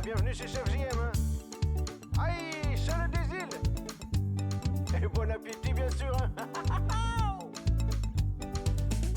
bienvenue chez Chef JM, hein. Aïe, chaleur des îles. Et bon appétit, bien sûr, hein.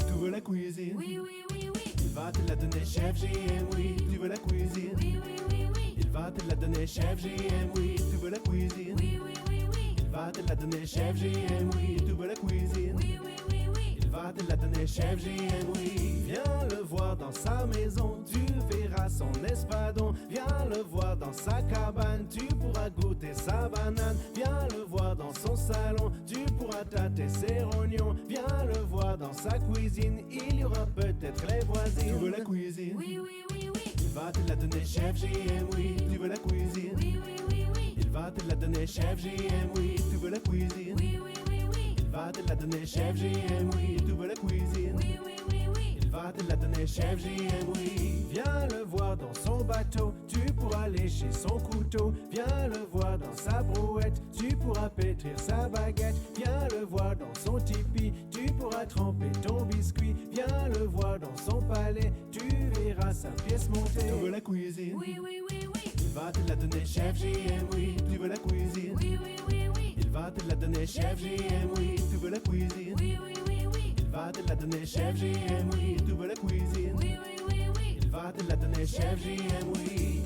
Tu veux la cuisine? Oui, oui, oui, oui. Il va te la donner, Chef JM, oui. Tu veux la cuisine? Oui, oui, oui, oui. Il va te la donner, Chef JM, oui. Tu veux la cuisine? Oui, oui, oui, oui. Il va te la donner, Chef JM, oui. Tu veux la cuisine? Oui, oui, oui, oui. Il va te la donner, Chef JM, oui. Viens le voir dans sa maison, tu verras son espadon. Viens le voir dans sa cabane, tu pourras goûter sa banane. Viens le voir dans son salon, tu pourras tâter ses rognons. Viens le voir dans sa cuisine, il y aura peut-être les voisines. Tu veux la cuisine? Oui, oui, oui, oui. Il va te la donner, Chef JM, oui. Tu veux la cuisine? Oui, oui, oui, oui. Il va te la donner, Chef JM, oui. Tu veux la cuisine? Oui, oui, oui, oui. Il va te la donner, Chef JM, oui. Tu veux la cuisine? Oui, oui, oui, oui. Il va te la donner, Chef JM, oui. Viens le voir dans son bateau, tu pourras lécher son couteau. Viens le voir dans sa brouette, tu pourras pétrir sa baguette. Viens le voir dans son tipi, tu pourras tremper ton biscuit. Viens le voir dans son palais, tu verras sa pièce montée. Tu veux la cuisine? Oui, oui, oui, oui. Il va te la donner, Chef JM, oui. Tu veux la cuisine? Oui, oui, oui, oui. Il va te la donner, Chef JM, oui. Tu veux la cuisine? Oui, oui, oui, oui. Il va te la donner, Chef JM, oui. Tu veux la cuisine? Oui, oui, oui, oui. Il va te la donner, Chef JM, oui.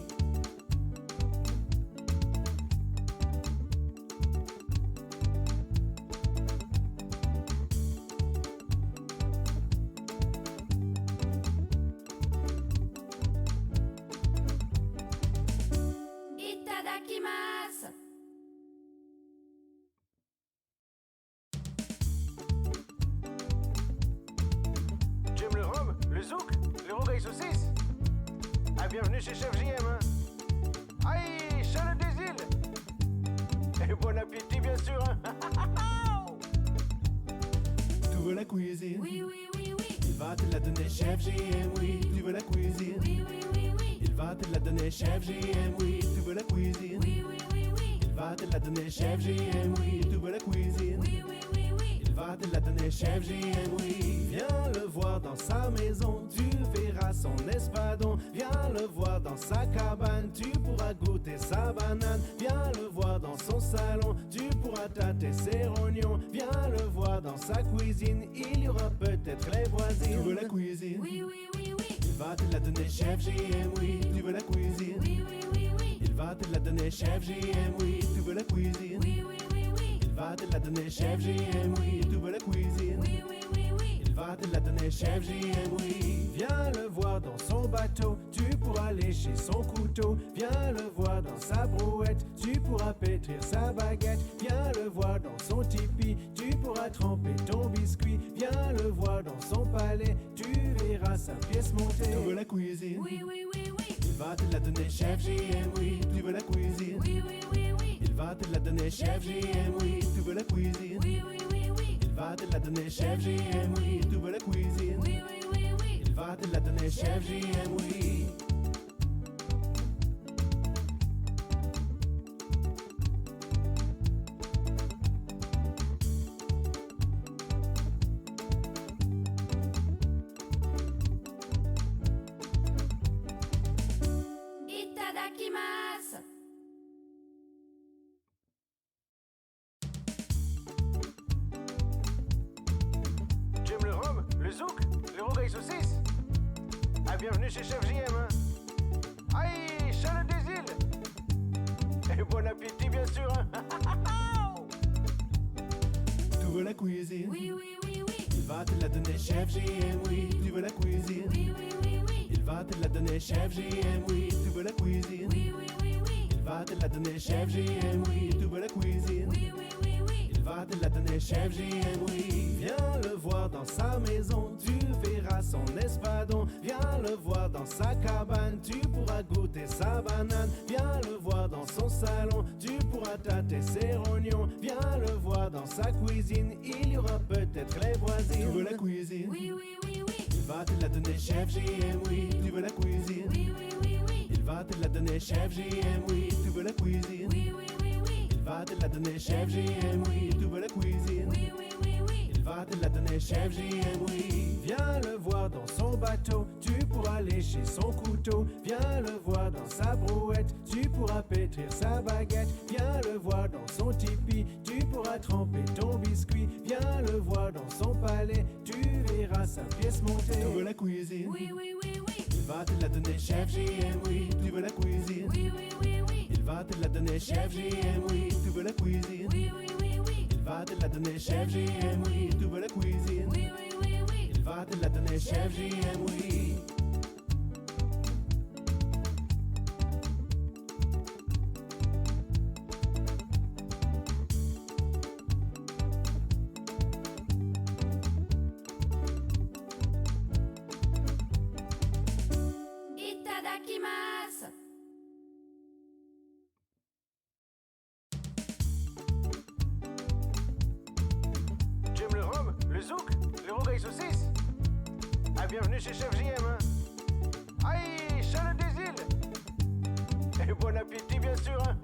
Itadakimasu. Tu aimes le rhum, le zouk, le rogaille saucisse? Ah, bienvenue chez Chef JM, hein. Aïe, chaleur des îles. Et bon appétit, bien sûr, hein. Tu veux la cuisine? Oui, oui, oui, oui. Il va te la donner, Chef JM, oui. Tu veux la cuisine? Oui, oui, oui, oui. Il va te la donner, Chef JM, oui. Tu veux la cuisine? Oui, oui, oui, oui. Il va te la donner, Chef JM, oui. Tu veux la cuisine? Oui, oui, oui, oui. Il va te la donner, Chef JM, oui. Viens le voir dans sa maison, tu verras son espadon. Viens le voir dans sa cabane, tu pourras goûter sa banane. Viens le voir dans son salon, tu pourras tâter ses rognons. Viens le voir dans sa cuisine, il y aura peut-être les voisines. Tu veux la cuisine? Oui, oui, oui, oui. Il va te la donner, Chef JM, oui. Tu veux la cuisine? Oui, oui, oui, oui. Il va te la donner, Chef JM, oui. Tu veux la cuisine? Oui, oui, oui, oui. Il va te la donner, Chef JM, oui. Tu veux la cuisine? Oui, oui, oui, oui. Il va te la donner, Chef JM, oui. Viens le voir dans son bateau, tu pourras lécher son couteau. Viens le voir dans sa brouette, tu pourras pétrir sa baguette. Viens le voir dans son tipi, tu pourras tremper ton biscuit. Viens le voir dans son palais, tu verras sa pièce montée. Tu veux la cuisine? Oui, oui, oui, oui. Il va te la donner, Chef JM, oui. Tu veux la cuisine? Oui, oui, oui, oui. Il va te la donner, Chef JM, oui. Tu veux la cuisine? Oui, oui, oui, oui. Il va te la donner, Chef JM, oui. Tu veux la cuisine? Oui, oui, oui, oui. Il va te la donner, Chef JM, oui. Itadakimasu. Tu aimes le rhum, le zouk, le rogaille saucisse? Ah, bienvenue chez Chef JM, hein. Aïe, chaleur des îles. Et bon appétit, bien sûr, hein. Tu veux la cuisine? Oui, oui, oui, oui. Il va te la donner, Chef JM, oui. Tu veux la cuisine? Oui, oui, oui, oui. Il va te la donner, Chef JM, oui. Tu veux la cuisine? Oui, oui, oui, oui. Il va te la donner, Chef JM, oui. Tu veux la cuisine? Oui, oui, oui, oui. Il va te la donner, Chef JM, oui. Viens le voir dans sa maison, tu verras son espadon. Viens le voir dans sa cabane, tu pourras goûter sa banane. Viens le voir dans son salon, tu pourras tâter ses rognons. Viens le voir dans sa cuisine, il y aura peut-être les voisines. Tu veux la cuisine? Oui, oui, oui, oui. Il va te la donner, Chef JM, oui. Tu veux la cuisine? Oui, oui, oui, oui. Il va te la donner, Chef JM, oui. Tu veux la cuisine? Oui, oui, oui, oui. Il va te la donner, Chef JM, oui. Tu veux la cuisine? Oui, oui, oui, oui. Il va va te la donner, chef JM, oui. Viens le voir dans son bateau, tu pourras lécher son couteau. Viens le voir dans sa brouette, tu pourras pétrir sa baguette. Viens le voir dans son tipi, tu pourras tremper ton biscuit. Viens le voir dans son palais, tu verras sa pièce montée. Tu veux la cuisine? Oui, oui, oui, oui. Il va te la donner, chef JM, oui. Tu veux la cuisine? Oui, oui, oui, oui. Il va te la donner, chef JM, oui. Tu veux la cuisine? Oui, oui, oui, oui. Il va te la donner, chef JM, oui. Tu veux la cuisine? Oui, oui, oui, oui. Il va te la donner, chef JM, oui. Itadakimasu. J'aime le rhum, le zouk, les rogailles saucisses. Ah, bienvenue chez Chef JM, hein. Aïe, Charles des îles. Et bon appétit, bien sûr, hein.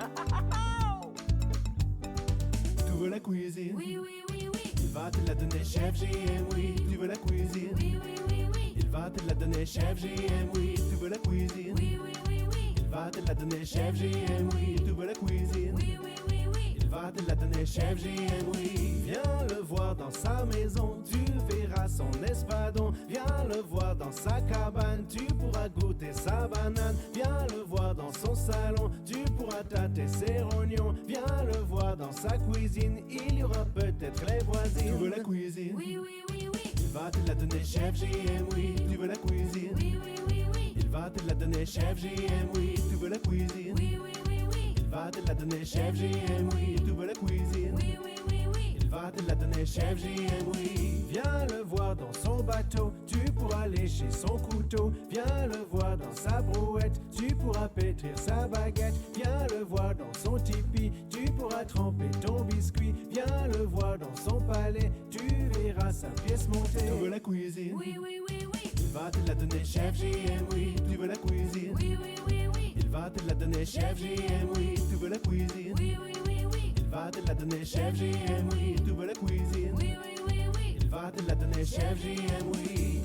Tu veux la cuisine? Oui, oui, oui, oui. Il va te la donner, chef JM, oui. Tu veux la cuisine? Oui, oui, oui, oui. Il va te la donner, chef JM, oui. Tu veux la cuisine? Oui, oui, oui, oui. Il va te la donner, chef JM, oui. Tu veux la cuisine? Oui, oui, oui, oui. Il va te la donner, chef JM, oui. Viens le voir dans sa maison, tu verras son espadon. Viens le voir dans sa cabane, tu pourras goûter sa banane. Viens le voir dans son salon, tu pourras tâter ses rognons. Viens le voir dans sa cuisine, il y aura peut-être les voisines. Tu veux la cuisine? Oui, oui, oui, oui. Il va te la donner, chef JM, oui. Tu veux la cuisine? Oui, oui, oui, oui. Il va te la donner, chef JM, oui. Tu veux la cuisine? Oui, oui, oui, oui. Il va te la donner, chef JM, oui. Tu veux la cuisine? Oui, oui, oui, oui. Il va te la donner, chef JM, oui. Viens le voir dans son bateau, tu pourras lécher son couteau. Viens le voir dans sa brouette, tu pourras pétrir sa baguette. Viens le voir dans son tipi, tu pourras tremper ton biscuit. Viens le voir dans son palais, tu verras sa pièce montée. Tu veux la cuisine? Oui, oui, oui, oui. Il va te la donner, chef JM, oui. Tu veux la cuisine? Oui, oui, oui, oui. Il va te la donner, chef JM, oui. Tu veux la cuisine? Oui, oui, oui, oui. Il va te la donner, chef JM, oui. Tu veux la cuisine? Oui, oui, oui, oui. Il va te la donner, chef JM, oui.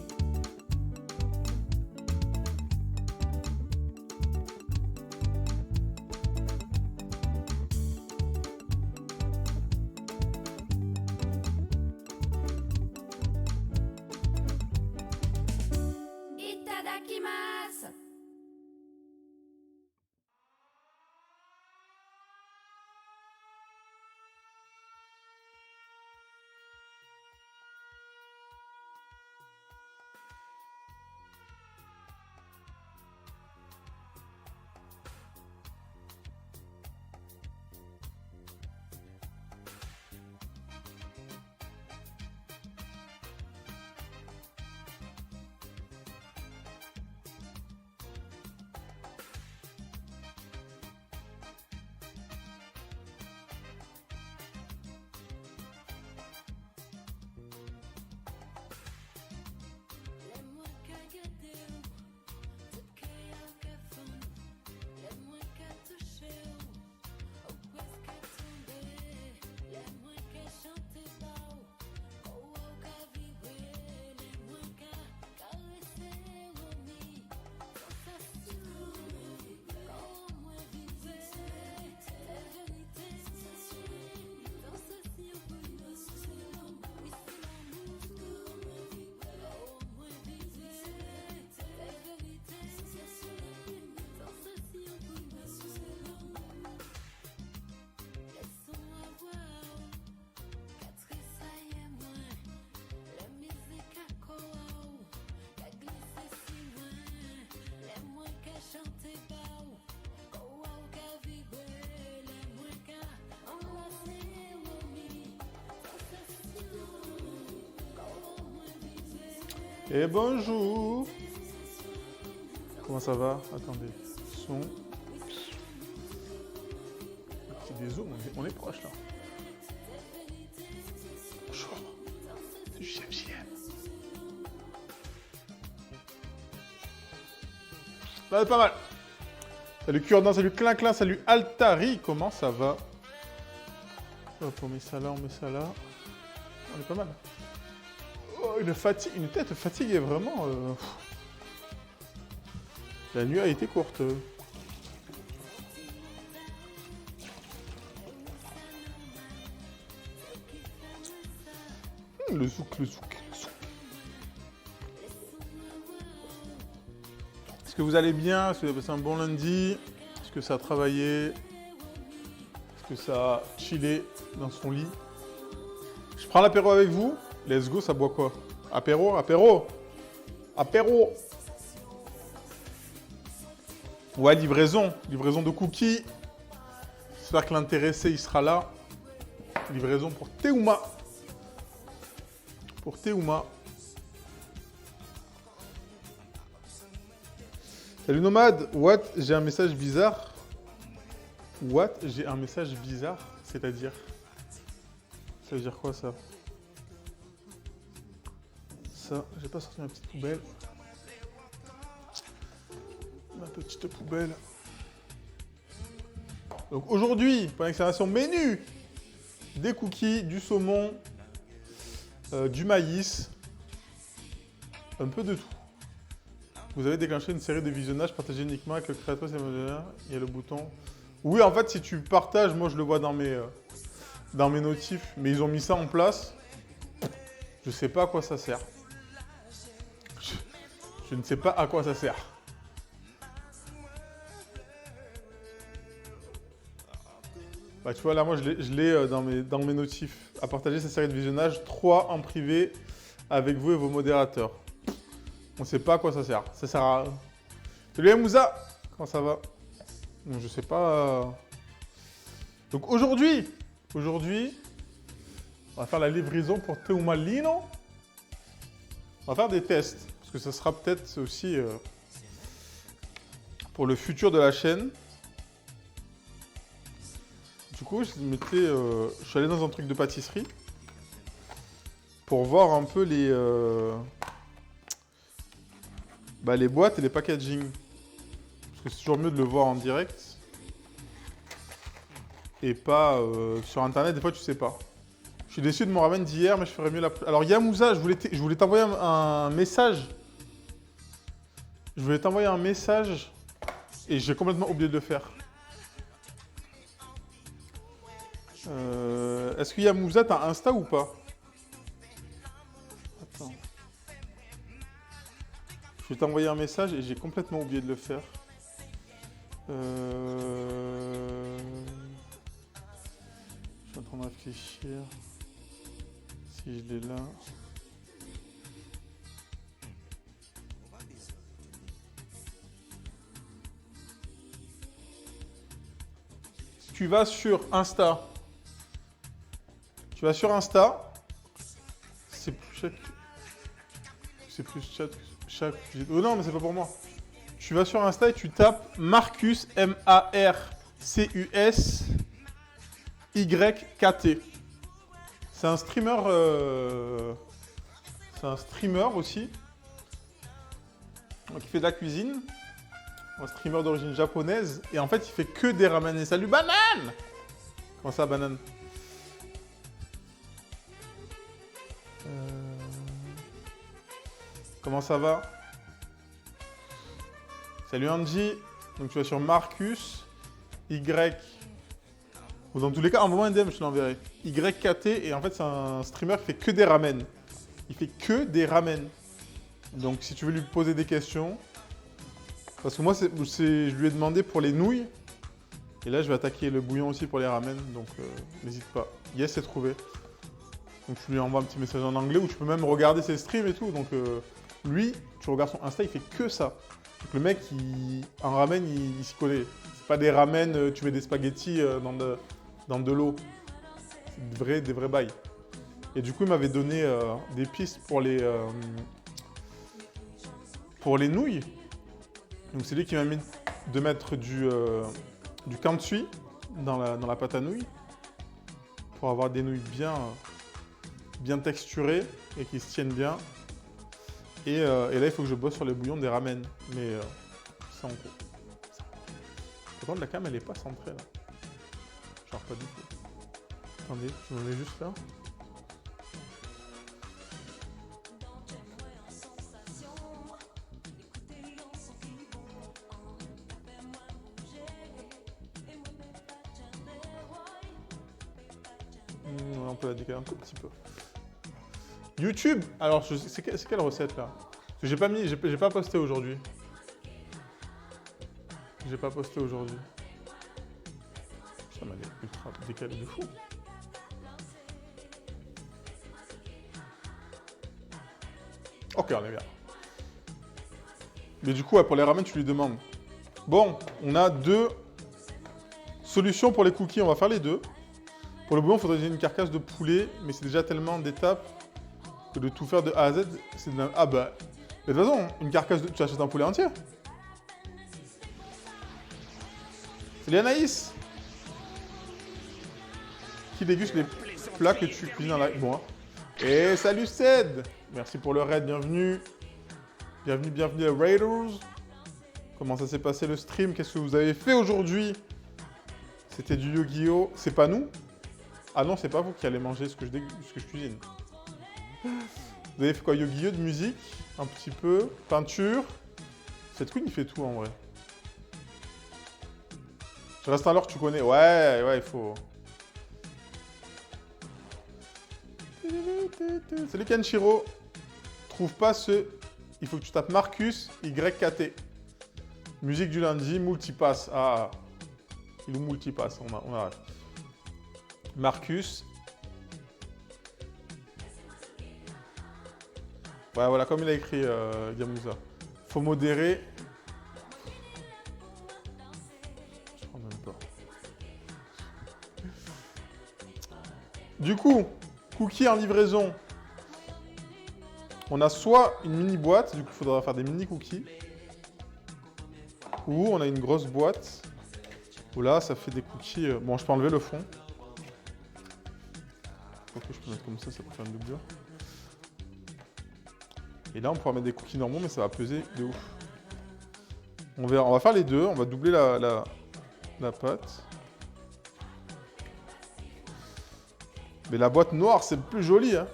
Itadakimasu. Et bonjour. Comment ça va? Attendez. Son. Petit déso, on est proche là. Bonjour. C'est du chef JM. Là, pas mal. Salut Cure-Dent, salut Clin-Clin, salut Altari. Comment ça va? Hop, on met ça là, on met ça là. On est pas mal. une tête fatiguée, vraiment. La nuit a été courte. Le zouk. Est-ce que vous allez bien? Est-ce que vous avez passé un bon lundi? Est-ce que ça a travaillé? Est-ce que ça a chillé dans son lit? Je prends l'apéro avec vous. Let's go, ça boit quoi? Apéro. Ouais, livraison de cookies. J'espère que l'intéressé, il sera là. Livraison pour Théouma. Salut Nomade. What? J'ai un message bizarre. C'est-à-dire? Ça veut dire quoi ça? Ça, j'ai pas sorti ma petite poubelle. Ma petite poubelle. Donc aujourd'hui, pour l'exclamation menu, des cookies, du saumon, du maïs, un peu de tout. Vous avez déclenché une série de visionnages partagés uniquement avec le créateur, il y a le bouton. Oui, en fait, si tu partages, moi je le vois dans mes notifs, mais ils ont mis ça en place. Je sais pas à quoi ça sert. Je ne sais pas à quoi ça sert. Bah, tu vois, là, moi, je l'ai dans mes notifs. À partager cette série de visionnages, 3 en privé avec vous et vos modérateurs. On ne sait pas à quoi ça sert. Ça sert à... Salut Moussa, comment ça va? Je sais pas... Donc aujourd'hui, on va faire la livraison pour Théouma Lino. On va faire des tests, parce que ça sera peut-être aussi pour le futur de la chaîne. Du coup, je suis allé dans un truc de pâtisserie pour voir un peu les boîtes et les packaging. Parce que c'est toujours mieux de le voir en direct et pas sur internet. Des fois, tu sais pas. Je suis déçu de mon ramen d'hier, mais je ferais mieux la... Alors, Yamouza, je voulais t'envoyer un message. Et j'ai complètement oublié de le faire. Est-ce que Yamouza, t'as Insta ou pas? Attends. Je vais t'envoyer un message et j'ai complètement oublié de le faire. Je suis en train de réfléchir. Si je l'ai là. Tu vas sur Insta. C'est plus chat. Oh non, mais c'est pas pour moi. Tu vas sur Insta et tu tapes Marcus, M-A-R-C-U-S Y-K-T. C'est un streamer aussi. Donc, il fait de la cuisine. Un streamer d'origine japonaise. Et en fait, il fait que des ramen. Et salut, banane! Comment ça, banane? Comment ça va? Salut Angie. Donc tu vas sur Marcus, Y. Ou dans tous les cas, envoie-moi un DM, je te l'enverrai. YKT, et en fait, c'est un streamer qui fait que des ramen. Il fait que des ramen. Donc si tu veux lui poser des questions. Parce que moi, je lui ai demandé pour les nouilles. Et là, je vais attaquer le bouillon aussi pour les ramen. Donc n'hésite pas. Yes, c'est trouvé. Donc tu lui envoies un petit message en anglais où tu peux même regarder ses streams et tout. Donc lui, tu regardes son Insta, il fait que ça. Donc le mec, en ramen, il s'y connaît. C'est pas des ramen, tu mets des spaghettis dans de l'eau. C'est des vrais bails. Et du coup, il m'avait donné des pistes pour les nouilles. Donc c'est lui qui m'a mis de mettre du kansui dans la pâte à nouilles. Pour avoir des nouilles bien texturées et qui se tiennent bien. Et là, il faut que je bosse sur les bouillons des ramen. Mais c'est en cours. Pourtant, la cam, elle est pas centrée, là. Genre, pas du tout. Attendez, je voulais juste faire. peut la décaler un tout petit peu. YouTube. Alors, c'est quelle recette là? Parce que j'ai pas mis, j'ai pas posté aujourd'hui. J'ai pas posté aujourd'hui. Ça m'a ultra décalé de fou. Ok, on est bien. Mais du coup, ouais, pour les ramen, tu lui demandes. Bon, on a 2 solutions pour les cookies. On va faire les 2. Pour le bouillon, il faudrait une carcasse de poulet. Mais c'est déjà tellement d'étapes que de tout faire de A à Z, c'est de la... Ah bah... Mais de toute façon, une carcasse de... Tu achètes un poulet entier. Salut Anaïs. Qui déguste les plats que tu cuisines dans la... Moi. Et salut Ced. Merci pour le raid, bienvenue. Bienvenue à Raiders. Comment ça s'est passé le stream? Qu'est-ce que vous avez fait aujourd'hui? C'était du Yu-Gi-Oh! C'est pas nous? Ah non, c'est pas vous qui allez manger ce que je cuisine. Vous avez fait quoi? Yu-Gi-Oh! De musique? Un petit peu. Peinture? Cette queen, il fait tout en vrai. Je reste à l'heure que tu connais. Ouais, il faut... Salut Kenshiro. Trouve pas ce... Il faut que tu tapes Marcus YKT. Musique du lundi, multipass. Ah, il est multipass, on arrête. Marcus. Ouais, voilà, comme il a écrit Gamouza. Faut modérer. Je crois même pas. Du coup, cookies en livraison. On a soit une mini boîte, du coup il faudra faire des mini cookies. Ou on a une grosse boîte. Où là ça fait des cookies. Bon, je peux enlever le fond. Ok, je peux mettre comme ça peut faire une doublure. Et là on pourra mettre des cookies normaux, mais ça va peser de ouf. On verra, on va faire les deux, on va doubler la pâte. Mais la boîte noire c'est plus joli, hein.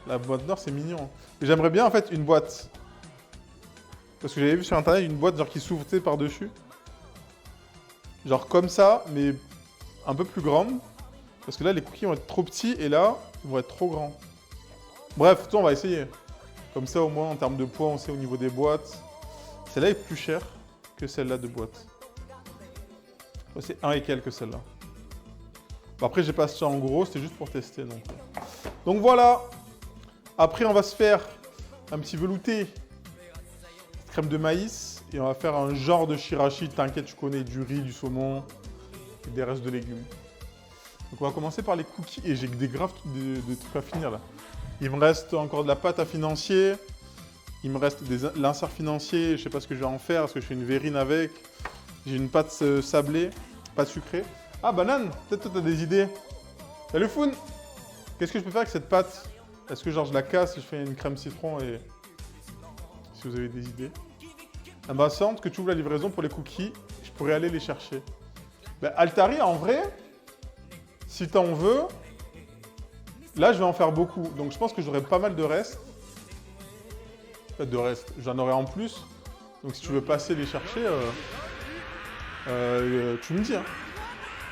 La boîte noire, c'est mignon. Et j'aimerais bien, en fait, une boîte. Parce que j'avais vu sur Internet une boîte genre qui s'ouvre par-dessus. Genre comme ça, mais un peu plus grande. Parce que là, les cookies vont être trop petits et là, ils vont être trop grands. Bref, on va essayer. Comme ça, au moins, en termes de poids, on sait au niveau des boîtes. Celle-là est plus chère que celle-là de boîte. C'est 1 et quelques, celle-là. Bon, après, j'ai pas acheté en gros, c'était juste pour tester. Donc voilà. Après, on va se faire un petit velouté crème de maïs et on va faire un genre de shirashi. T'inquiète, tu connais du riz, du saumon et des restes de légumes. Donc on va commencer par les cookies et j'ai des graves de trucs à finir là. Il me reste encore de la pâte à financier. Il me reste l'insert financier. Je sais pas ce que je vais en faire. Est-ce que je fais une verrine avec? J'ai une pâte sablée, pâte sucrée. Ah, banane, peut-être toi t'as des idées. Salut Foun. Qu'est-ce que je peux faire avec cette pâte? Est-ce que genre je la casse et je fais une crème citron et... Si vous avez des idées. Impatiente que tu ouvres la livraison pour les cookies, je pourrais aller les chercher. Ben, Altari, en vrai, si t'en veux, là je vais en faire beaucoup. Donc je pense que j'aurai pas mal de restes. De restes, j'en aurai en plus. Donc si tu veux passer les chercher, tu me dis. Hein.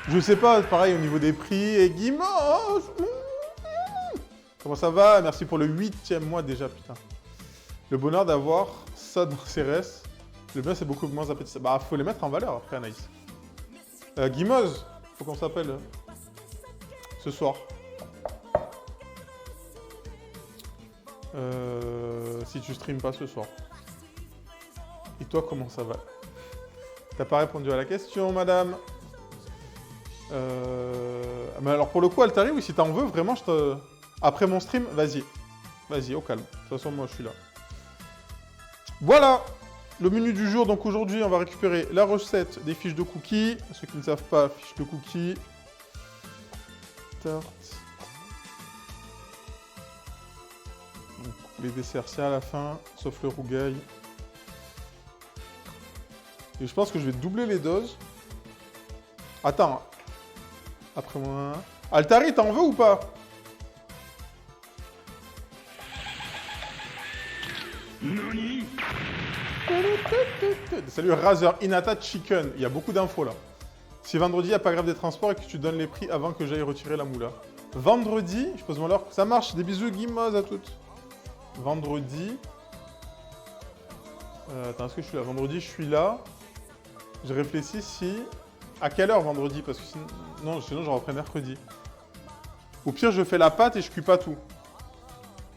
Je sais pas, pareil au niveau des prix. Et Guimauve, comment ça va? Merci pour le 8e mois déjà, putain. Le bonheur d'avoir ça dans ses restes. Le bien, c'est beaucoup moins appétissant. Bah, faut les mettre en valeur après, Anaïs. Guimauve, faut qu'on s'appelle ce soir. Si tu streames pas ce soir. Et toi, comment ça va? T'as pas répondu à la question, madame. Mais alors, pour le coup, Altari, oui, si t'en veux, vraiment, je te... Après mon stream, vas-y. Vas-y, au calme. De toute façon, moi, je suis là. Voilà le menu du jour. Donc aujourd'hui, on va récupérer la recette des fiches de cookies. Ceux qui ne savent pas, fiches de cookies. Tarte. Donc, les desserts, c'est à la fin, sauf le rougail. Et je pense que je vais doubler les doses. Attends. Après moi... Altari, t'en veux ou pas? Salut Razer Inata Chicken, il y a beaucoup d'infos là. Si vendredi il n'y a pas grève des transports et que tu donnes les prix avant que j'aille retirer la moula. Vendredi, je pose mon l'heure. Ça marche, des bisous, Guimaz à toutes. Vendredi. Attends, est-ce que je suis là? Vendredi, je suis là. Je réfléchis si... À quelle heure vendredi? Parce que sinon je reprends mercredi. Au pire, je fais la pâte et je cuis pas tout.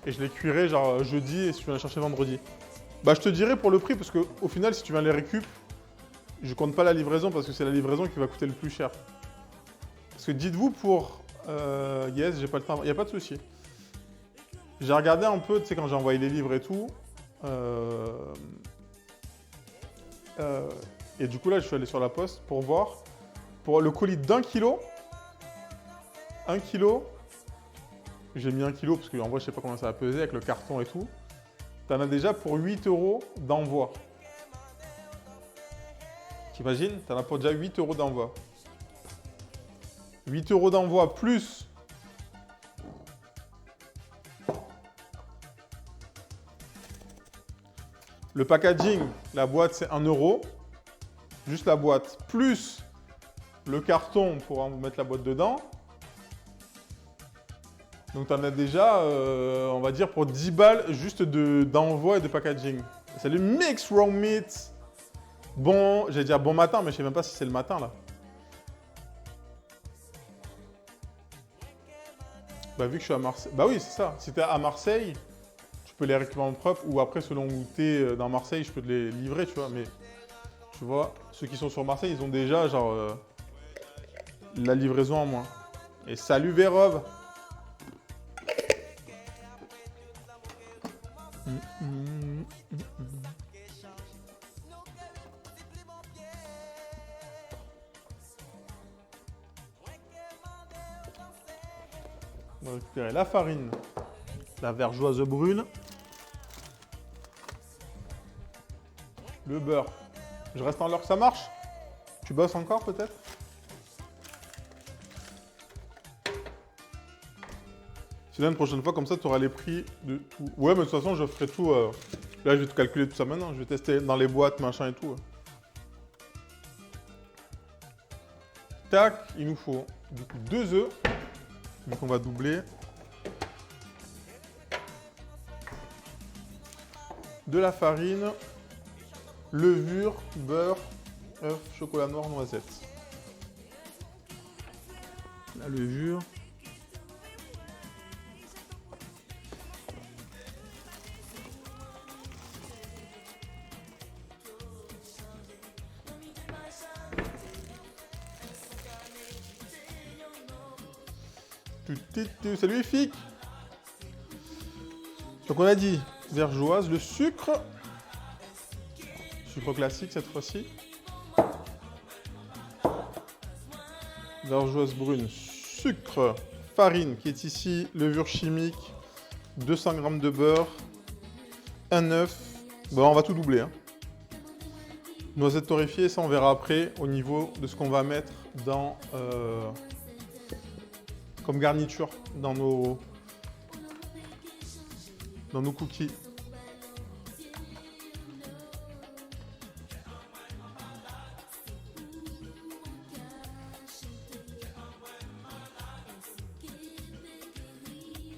Et je les cuirai genre jeudi et si tu viens les chercher vendredi. Bah, je te dirai pour le prix parce qu'au final, si tu viens les récup, je compte pas la livraison parce que c'est la livraison qui va coûter le plus cher. Parce que dites-vous pour... yes, j'ai pas le temps. Il n'y a pas de souci. J'ai regardé un peu, tu sais, quand j'ai envoyé les livres et tout. Et du coup, là, je suis allé sur la poste pour voir. Pour le colis d'1 kilo. 1 kilo. J'ai mis 1 kilo parce qu'en vrai, je sais pas combien ça va peser avec le carton et tout. T'en as déjà pour 8 € d'envoi. T'imagines? T'en as pour déjà 8 € d'envoi. 8 € d'envoi plus... Le packaging, la boîte, c'est 1 €. Juste la boîte. Plus le carton pour mettre la boîte dedans. Donc, tu en as déjà, on va dire, pour 10 balles juste d'envoi et de packaging. Salut Mix Raw Meat. Bon, j'allais dire bon matin, mais je sais même pas si c'est le matin, là. Bah, vu que je suis à Marseille... Bah oui, c'est ça. Si tu es à Marseille, tu peux les récupérer en propre. Ou après, selon où tu es dans Marseille, je peux te les livrer, tu vois. Mais, tu vois, ceux qui sont sur Marseille, ils ont déjà, genre, la livraison en moins. Et salut Vérov. On va récupérer la farine, la vergeoise brune, le beurre. Je reste en l'heure que ça marche? Tu bosses encore peut-être? Sinon, une prochaine fois, comme ça, tu auras les prix de tout. Ouais, mais de toute façon, je ferai tout. Là, je vais te calculer tout ça maintenant. Je vais tester dans les boîtes, machin et tout. Tac, il nous faut du coup 2 œufs. Vu qu'on va doubler. De la farine. Levure, beurre, œuf, chocolat noir, noisette. La levure. Salut Efik. Donc on a dit vergeoise, le sucre. Sucre classique cette fois-ci. Vergeoise brune, sucre, farine qui est ici, levure chimique, 200 g de beurre, un œuf. Bon, on va tout doubler. Hein. Noisette torréfiée, ça on verra après au niveau de ce qu'on va mettre dans... comme garniture dans nos cookies.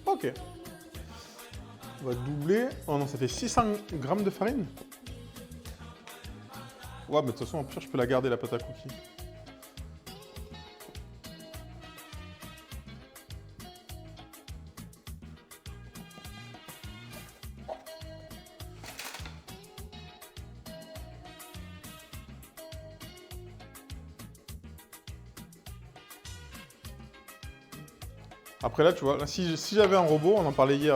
Ok. On va doubler. Oh non, ça fait 600 g de farine. Ouais, mais de toute façon, au pire, je peux la garder, la pâte à cookies. Après là, tu vois, là, si j'avais un robot, on en parlait hier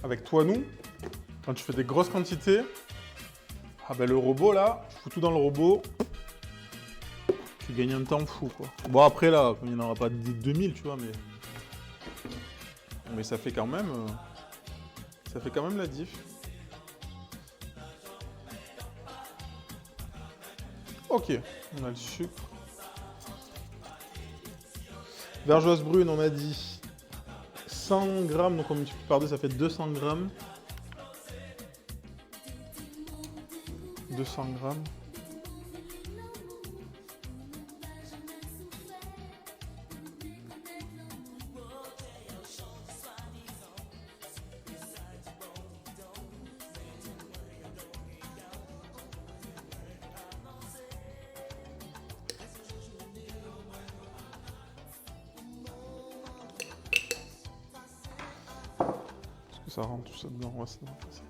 avec toi, nous, quand tu fais des grosses quantités, ah ben le robot là, tu fous tout dans le robot, tu gagnes un temps fou quoi. Bon après là, il n'y en aura pas 2000, tu vois, mais ça fait quand même la diff. Ok, on a le sucre. Vergeoise brune, on a dit 100 g, donc on multiplie par 2, ça fait 200 g. 200 g. ça rentre tout ça dedans. Ouais, ça devrait passer.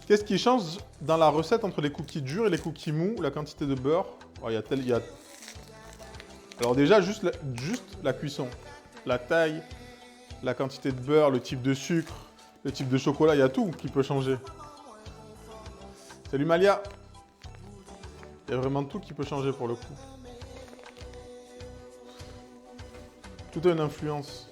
Qu'est-ce qui change dans la recette entre les cookies durs et les cookies mous? La quantité de beurre. Oh, Alors déjà, juste la cuisson. La taille, la quantité de beurre, le type de sucre, le type de chocolat, il y a tout qui peut changer. Salut Malia. Il y a vraiment tout qui peut changer pour le coup. Tout a une influence.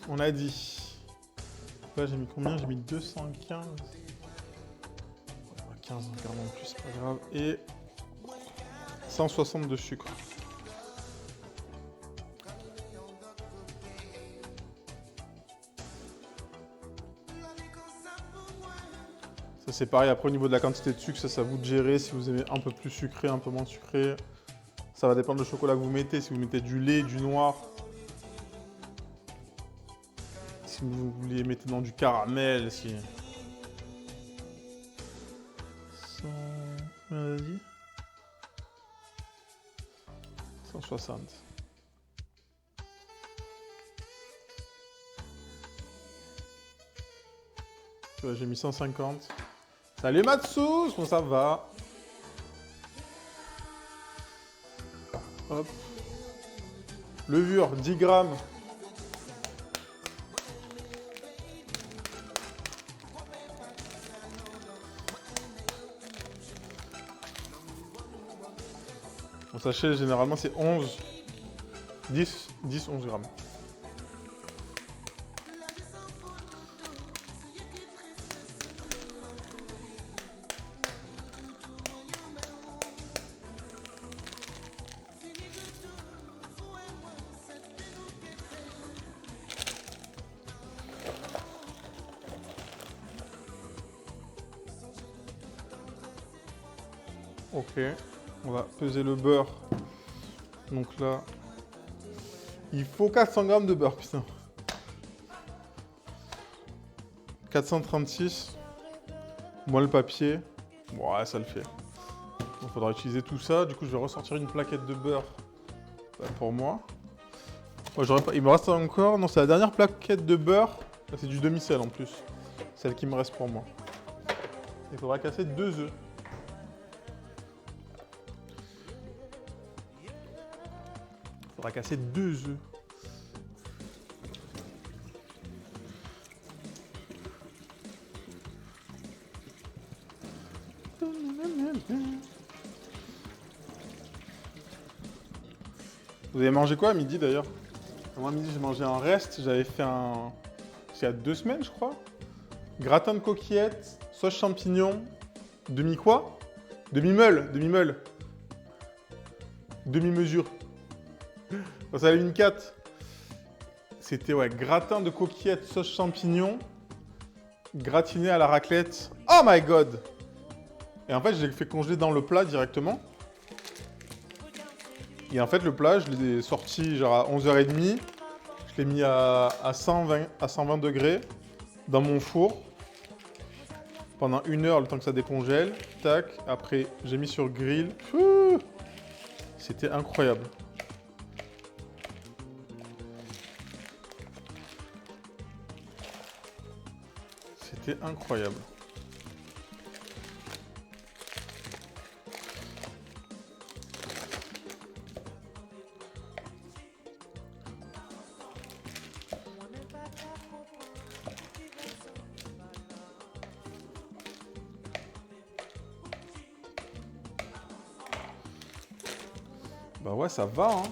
On a dit. Là, j'ai mis combien? J'ai mis 215. 15 grammes en plus, c'est pas grave. Et 160 de sucre. Ça, c'est pareil. Après, au niveau de la quantité de sucre, ça, c'est à vous de gérer. Si vous aimez un peu plus sucré, un peu moins sucré. Ça va dépendre du chocolat que vous mettez. Si vous mettez du lait, du noir. Si vous voulez mettre dans du caramel, si... 160. J'ai mis 150. Salut Matsus, comment ça va? Hop. Levure, 10 grammes. Mon sachet, généralement, c'est 11, 10, 11 grammes. Ok. On va peser le beurre. Donc là, il faut 400 grammes de beurre, putain. 436. Moins le papier. Ouais, ça le fait. Il faudra utiliser tout ça. Du coup, je vais ressortir une plaquette de beurre pour moi. Ouais, il me reste encore... Non, c'est la dernière plaquette de beurre. C'est du demi-sel en plus. Celle qui me reste pour moi. Il faudra casser 2 œufs. On va casser 2 œufs. Vous avez mangé quoi à midi d'ailleurs? Moi à midi j'ai mangé un reste, j'avais fait un... C'est il y a 2 semaines je crois. Gratin de coquillettes, sauce champignon, demi quoi? Demi-meule. Demi-mesure. Dans sa ligne 4, c'était ouais, gratin de coquillettes, sauce champignon, gratiné à la raclette. Oh my god! Et en fait, je l'ai fait congeler dans le plat directement. Et en fait, le plat, je l'ai sorti genre à 11h30. Je l'ai mis à 120 degrés dans mon four pendant 1 heure, le temps que ça décongèle. Tac, après, j'ai mis sur grill. C'était incroyable. C'était incroyable. Bah ouais, ça va, hein.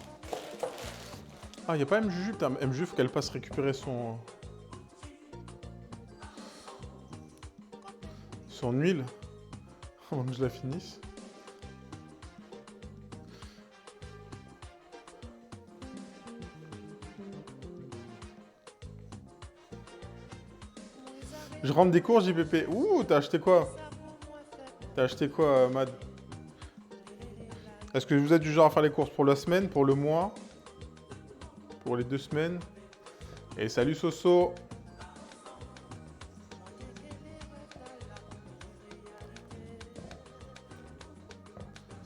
Ah, il n'y a pas MJU, putain. MJU, faut qu'elle passe récupérer son huile avant que je la finisse. Je rentre des cours, JPP. Ouh, t'as acheté quoi? T'as acheté quoi, Mad? Est-ce que vous êtes du genre à faire les courses pour la semaine, pour le mois, pour les 2 semaines? Et salut Soso.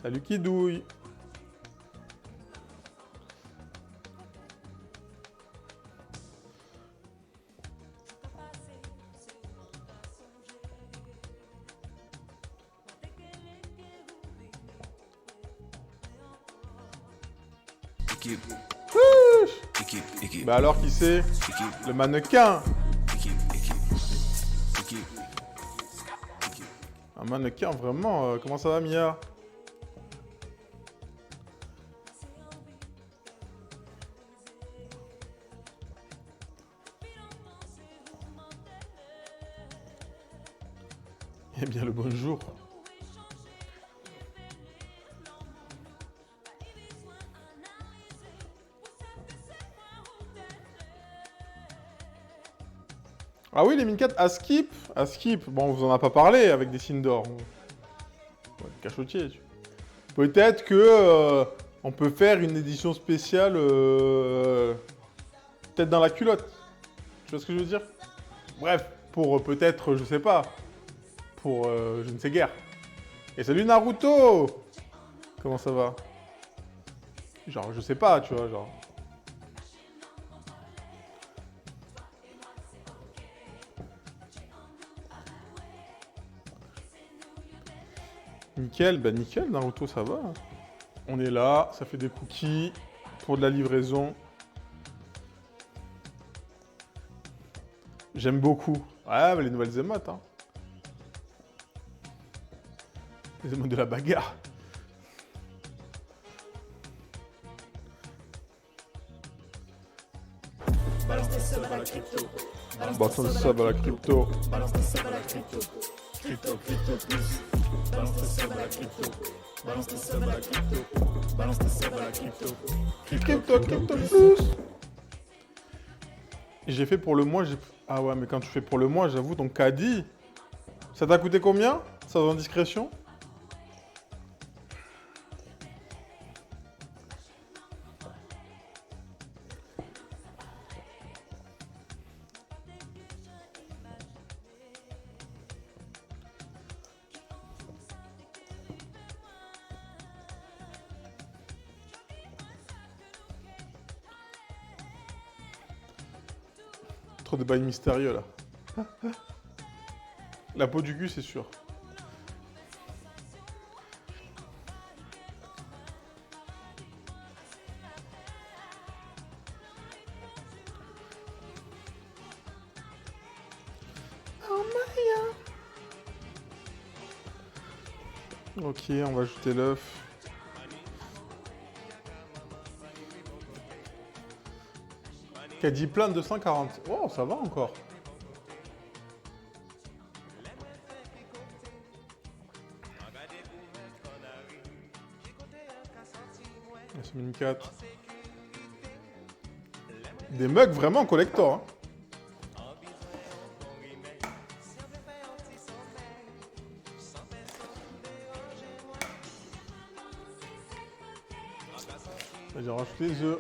Salut Kidouille. Bah alors qui c'est? Le mannequin. Un mannequin vraiment, comment ça va Mia? Eh bien le bonjour. Ah oui, les Mincat à skip. À skip. Bon, on vous en a pas parlé avec des signes d'or. Ouais, cachotier. Peut-être que on peut faire une édition spéciale peut-être dans la culotte. Tu vois ce que je veux dire? Bref, pour peut-être, je sais pas. Pour je ne sais guère. Et salut Naruto! Comment ça va? Genre, je sais pas, tu vois, genre. Nickel, bah nickel, Naruto, ça va. On est là, ça fait des cookies pour de la livraison. J'aime beaucoup. Ouais, mais les nouvelles émotes, hein. Les émotes de la bagarre. Balance tes subs à la crypto. Balance tes subs à la crypto. Balance tes subs à la crypto. Crypto, crypto plus. Balance tes subs à la crypto. Balance tes subs à la crypto. Balance tes subs à la crypto. Crypto, crypto plus. J'ai fait pour le mois, ah ouais, mais quand tu fais pour le mois, j'avoue, ton caddie, ça t'a coûté combien? Sans indiscrétion? Trop de bails mystérieux là. La peau du cul, c'est sûr. Ok, on va ajouter l'œuf. Caddie plein de 240. Oh, ça va encore. C'est mini 4. Des mugs vraiment collector. Hein. J'ai rajouté les œufs.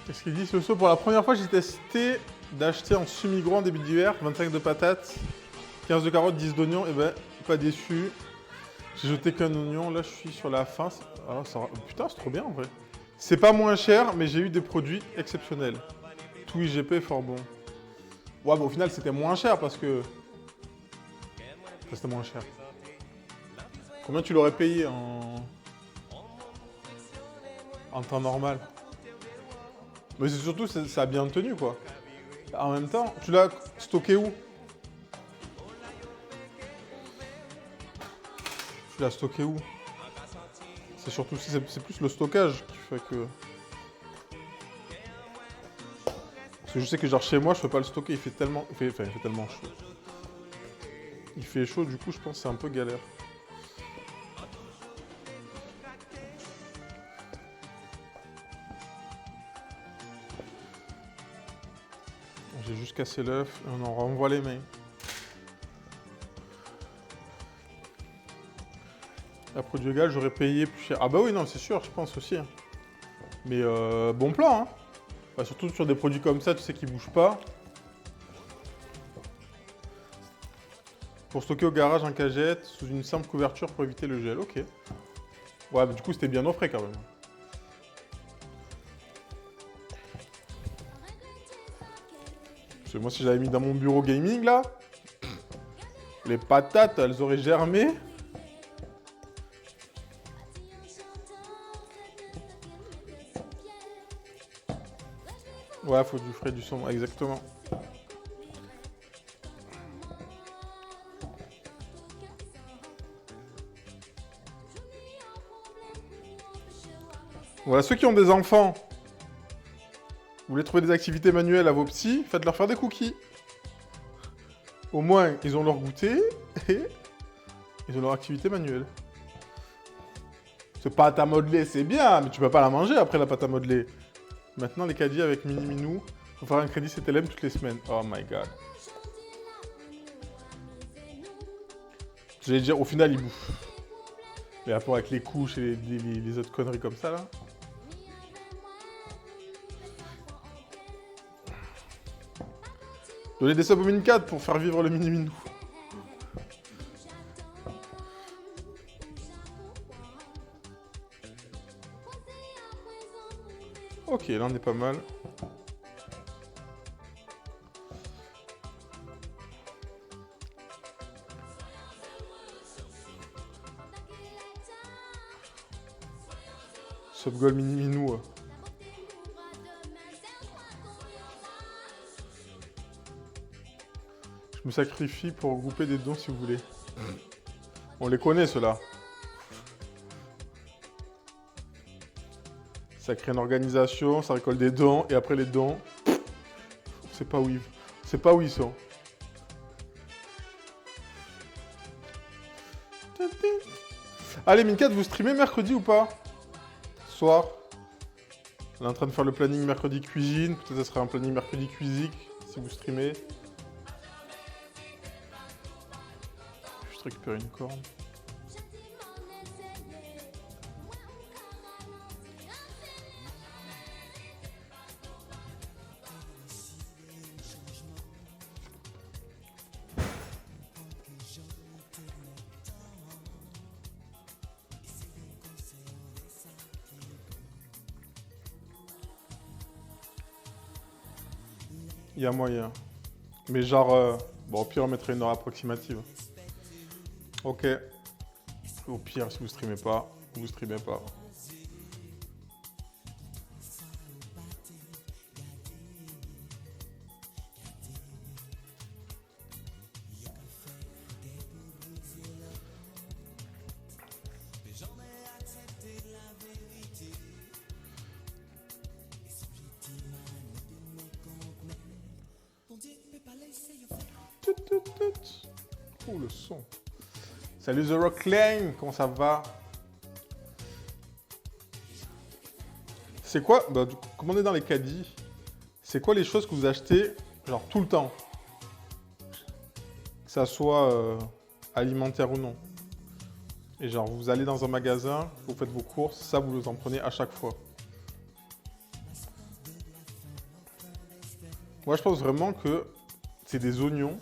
Qu'est-ce qu'il dit ce saut? Pour la première fois, j'ai testé d'acheter en semi-gros en début d'hiver, 25 de patates, 15 de carottes, 10 d'oignons, et ben pas déçu. J'ai jeté qu'un oignon, là je suis sur la fin. Ah, putain, c'est trop bien en vrai. C'est pas moins cher, mais j'ai eu des produits exceptionnels. Tout IGP est fort bon. Ouais, bah au final c'était moins cher parce que... C'était moins cher. Combien tu l'aurais payé en temps normal? Mais c'est surtout, ça a bien tenu, quoi. En même temps, tu l'as stocké où? Tu l'as stocké où? C'est surtout, c'est plus le stockage qui fait que... Parce que je sais que genre chez moi, je peux pas le stocker, il fait tellement, il fait tellement chaud. Il fait chaud, du coup, je pense que c'est un peu galère. J'ai juste cassé l'œuf et on en renvoie les mains. La produit égal, j'aurais payé plus cher. Ah bah oui, non, c'est sûr, je pense aussi. Hein. Mais bon plan, hein. Bah, surtout sur des produits comme ça, tu sais qu'ils bougent pas. Pour stocker au garage en cagette, sous une simple couverture pour éviter le gel. Ok. Ouais, mais du coup, c'était bien au frais quand même. Parce que moi, si j'avais mis dans mon bureau gaming, là, les patates, elles auraient germé. Ouais, faut du frais, du son, exactement. Voilà, ceux qui ont des enfants, vous voulez trouver des activités manuelles à vos petits, faites-leur faire des cookies. Au moins, ils ont leur goûter et ils ont leur activité manuelle. C'est pâte à modeler, c'est bien, mais tu peux pas la manger après la pâte à modeler. Maintenant, les caddies avec Mini Minou, faut faire un crédit CTLM toutes les semaines. Oh my god. J'allais dire, au final, ils bouffent. Mais rapport avec les couches et les autres conneries comme ça, là. Donnez des subs au Mini 4 pour faire vivre le Mini Minou. Ok, là on est pas mal. Sub goal Mini Minou. Je me sacrifie pour regrouper des dons si vous voulez. On les connaît ceux-là. Ça crée une organisation, ça récolte des dons, et après les dons, on sait pas où ils sont. Allez, Mincat, vous streamez mercredi ou pas? Soir. On est en train de faire le planning mercredi cuisine. Peut-être que ça sera un planning mercredi cuisine si vous streamez. Juste récupérer une corne. Il y a moyen. Mais genre, bon, au pire, on mettrait une heure approximative. Ok. Au pire, si vous streamez pas, vous streamez pas. Oh, le son. Salut The Rock Lane, comment ça va? C'est quoi, bah, comme on est dans les caddies, c'est quoi les choses que vous achetez, genre tout le temps? Que ça soit alimentaire ou non. Et genre, vous allez dans un magasin, vous faites vos courses, ça vous en prenez à chaque fois. Moi, je pense vraiment que c'est des oignons,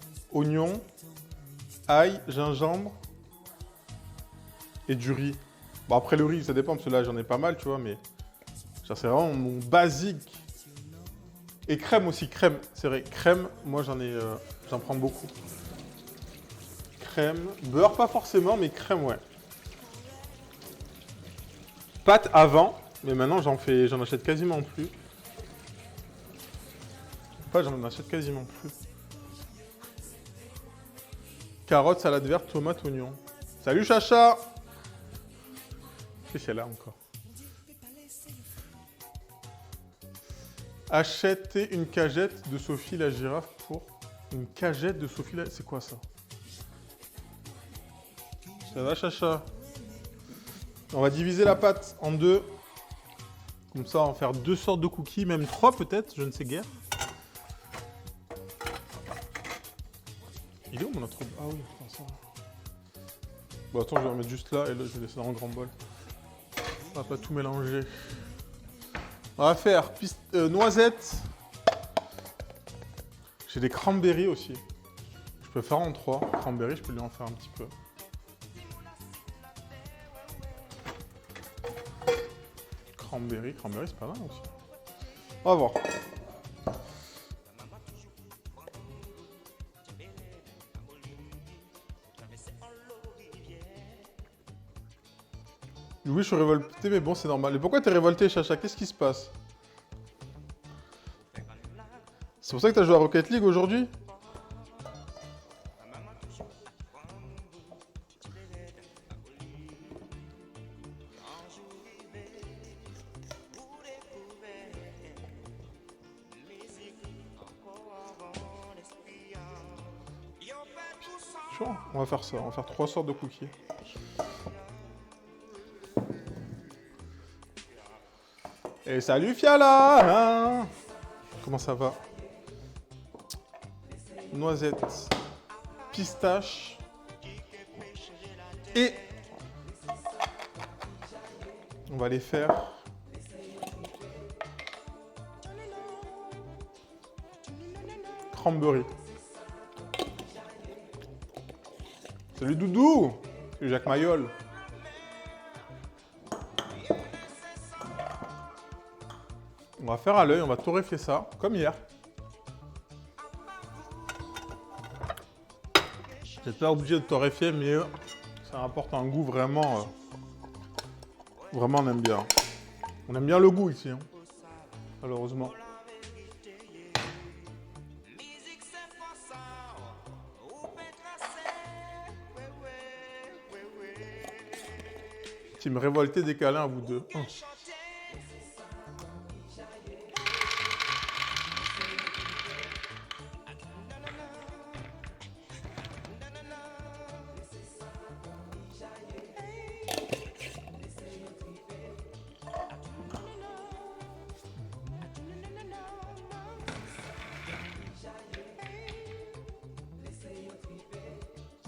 ail, gingembre et du riz. Bon, après le riz, ça dépend, parce que là, j'en ai pas mal, tu vois, mais c'est vraiment mon basique. Et crème aussi, crème, c'est vrai, crème, moi, j'en prends beaucoup. Crème, beurre, pas forcément, mais crème, ouais. Pâte avant, mais maintenant, j'en achète quasiment plus. Pas, j'en achète quasiment plus. Carottes, salade verte, tomate, oignon. Salut Chacha! Qu'est-ce qu'elle a encore? Achetez une cagette de Sophie la girafe pour... Une cagette de Sophie la... C'est quoi ça? Ça va, Chacha? On va diviser la pâte en deux. Comme ça, on va faire 2 sortes de cookies, même 3 peut-être, je ne sais guère. Il est où mon autre... Ah oui, putain, ça. Bon, attends, je vais remettre juste là et là, je vais laisser dans un grand bol. On va pas tout mélanger. On va faire noisettes. J'ai des cranberries aussi. Je peux faire en 3. Cranberries, je peux lui en faire un petit peu. Cranberry, c'est pas mal aussi. On va voir. Oui, je suis révolté, mais bon, c'est normal. Et pourquoi t'es révolté, Chacha? Qu'est-ce qui se passe? C'est pour ça que t'as joué à Rocket League aujourd'hui? Chaud. On va faire ça, on va faire 3 sortes de cookies. Et salut Fiala, hein? Comment ça va? Noisettes, pistache et on va les faire cranberry. Salut Doudou, c'est Jacques Mayol. On va faire à l'œil, on va torréfier ça, comme hier. J'ai pas obligé de torréfier, mais ça apporte un goût vraiment... vraiment, on aime bien. On aime bien le goût ici, hein, malheureusement. Team révolté des câlins à vous deux.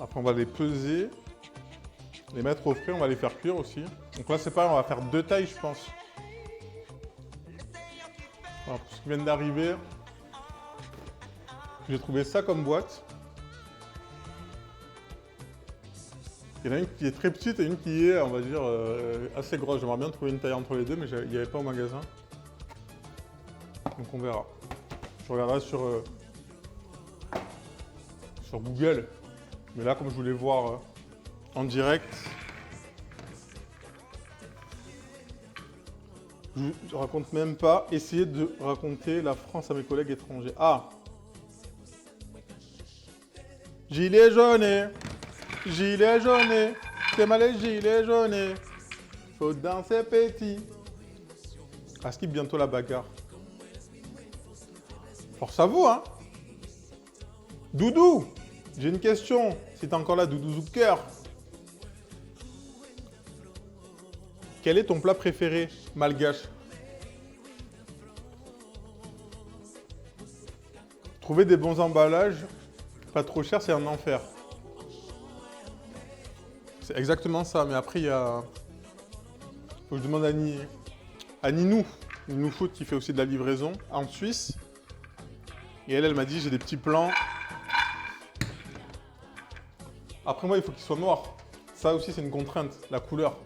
Après, on va les peser, les mettre au frais, on va les faire cuire aussi. Donc là, c'est pareil, on va faire 2 tailles, je pense. Alors, pour ceux qui viennent d'arriver, j'ai trouvé ça comme boîte. Il y en a une qui est très petite et une qui est, on va dire, assez grosse. J'aimerais bien trouver une taille entre les deux, mais il n'y avait pas au magasin. Donc on verra. Je regarderai sur Google. Mais là, comme je voulais voir en direct, je raconte même pas. Essayer de raconter la France à mes collègues étrangers. Ah! Gilet jaune, gilet jaune, c'est mal les gilets jaunes. Faut danser petit. À skip bientôt la bagarre. Force à vous, hein? Doudou! J'ai une question, si t'es encore là, Doudou Zucker. Quel est ton plat préféré, malgache? Trouver des bons emballages, pas trop cher, c'est un enfer. C'est exactement ça, mais après, il y a... Faut que je demande à Ninou Food qui fait aussi de la livraison en Suisse. Et elle m'a dit, j'ai des petits plans. Après moi, il faut qu'il soit noir. Ça aussi, c'est une contrainte, la couleur.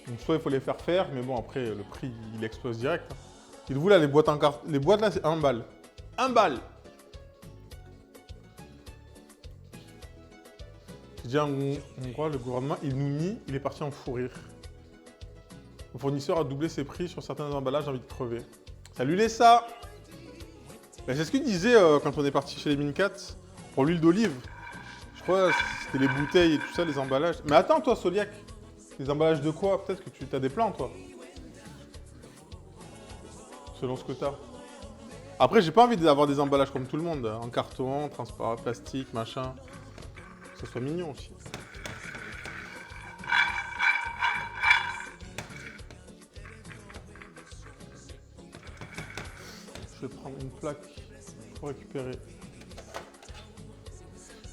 Donc soit il faut les faire faire, mais bon, après, le prix, il explose direct. Il vous là, les boîtes en carte. Les boîtes là, c'est 1 balle. 1 balle! J'ai dit en Hongrois, le gouvernement, il nous nie, il est parti en fou rire. Le fournisseur a doublé ses prix sur certains emballages, j'ai envie de crever. Salut Lessa! Ben, c'est ce qu'il disait quand on est parti chez les Mincat. Pour l'huile d'olive, je crois que c'était les bouteilles et tout ça, les emballages. Mais attends, toi, Soliac, les emballages de quoi? Peut-être que tu as des plans, toi. selon ce que t'as. Après, j'ai pas envie d'avoir des emballages comme tout le monde, en carton, transparent, plastique, machin. Que ça soit mignon aussi. Je vais prendre une plaque pour récupérer.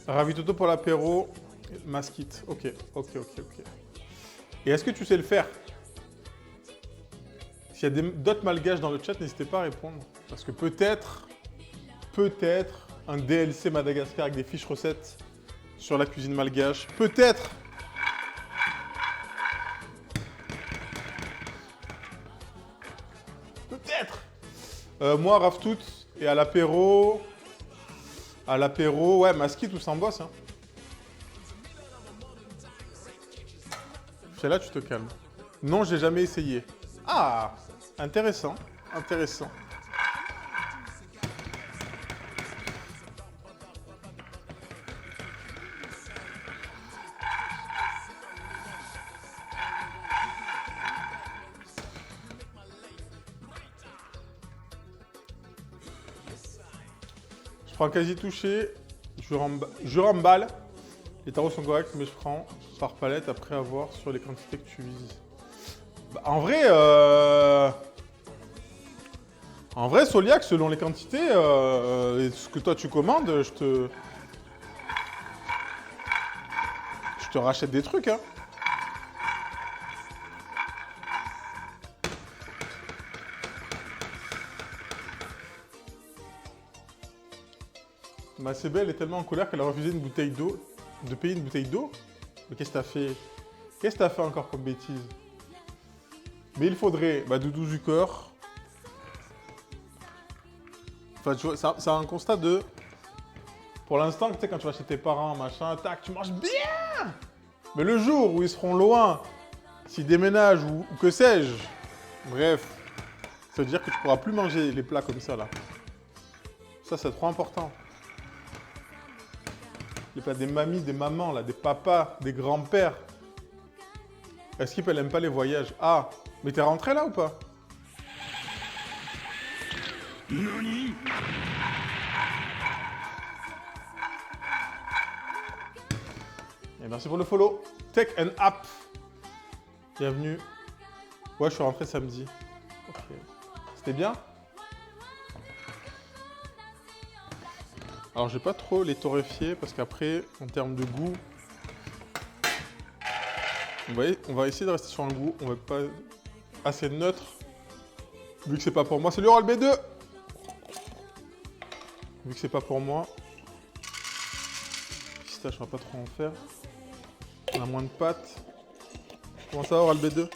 Ravitoto pour l'apéro, masquite. Ok. Et est-ce que tu sais le faire? S'il y a d'autres malgaches dans le chat, n'hésitez pas à répondre. Parce que peut-être, un DLC Madagascar avec des fiches recettes sur la cuisine malgache. Peut-être. Moi, Raftout, et à l'apéro, ouais, masquite ou sans boss. Hein. Celle-là, tu te calmes. Non, j'ai jamais essayé. Ah, intéressant. Je prends quasi touché, je remballe. Les tarots sont corrects, mais je prends par palette après avoir sur les quantités que tu vises. Bah, en vrai, Soliac, selon les quantités, et ce que toi tu commandes, je te rachète des trucs, hein. Ma CB, elle est tellement en colère qu'elle a refusé une bouteille d'eau, de payer une bouteille d'eau. Mais qu'est-ce que t'as fait? Qu'est-ce que t'as fait encore comme bêtise? Mais il faudrait, Doudou Zucker. Enfin, tu vois, c'est un constat de... Pour l'instant, tu sais, quand tu vas chez tes parents, machin, tac, tu manges bien. Mais le jour où ils seront loin, s'ils déménagent ou que sais-je, bref, ça veut dire que tu pourras plus manger les plats comme ça, là. Ça, c'est trop important. Les plats des mamies, des mamans, là, des papas, des grands-pères. Est-ce qu'elle aime pas les voyages? Ah, mais t'es rentré là ou pas? Noni. Et merci pour le follow. Tech and App. Bienvenue. Ouais, je suis rentré samedi. Ok. C'était bien? Alors, je vais pas trop les torréfier parce qu'après, en termes de goût, on va essayer de rester sur un goût. On va pas assez neutre. Vu que c'est pas pour moi, c'est l'Oral B2. Vu que c'est pas pour moi, pistache, on va pas trop en faire. On a moins de pâtes. Comment ça va, Oral B2?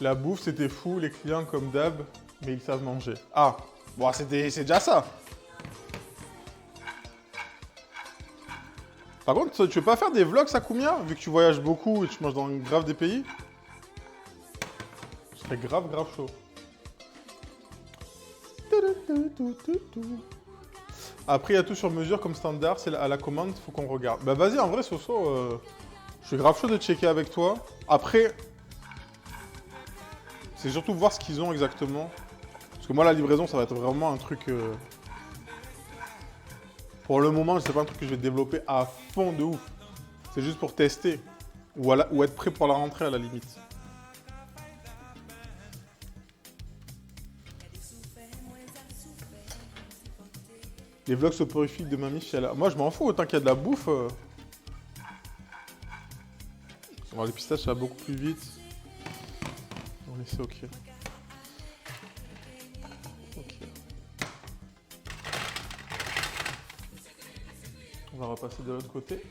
La bouffe, c'était fou, les clients comme d'hab, mais ils savent manger. Ah, bon, c'est déjà ça. Par contre, tu veux pas faire des vlogs, Sakoumia, vu que tu voyages beaucoup et tu manges dans grave des pays? Ce serait grave chaud. Après, il y a tout sur mesure comme standard, c'est à la commande, faut qu'on regarde. Bah vas-y, en vrai, Soso, je suis grave chaud de checker avec toi. Après... C'est surtout voir ce qu'ils ont exactement. Parce que moi, la livraison, ça va être vraiment un truc... Pour le moment, c'est pas un truc que je vais développer à fond de ouf. C'est juste pour tester. Ou être prêt pour la rentrée, à la limite. Les vlogs soporifiques de mamie Fiala. Moi, je m'en fous, autant qu'il y a de la bouffe. Alors, les pistaches, ça va beaucoup plus vite. C'est ok. On va repasser de l'autre côté.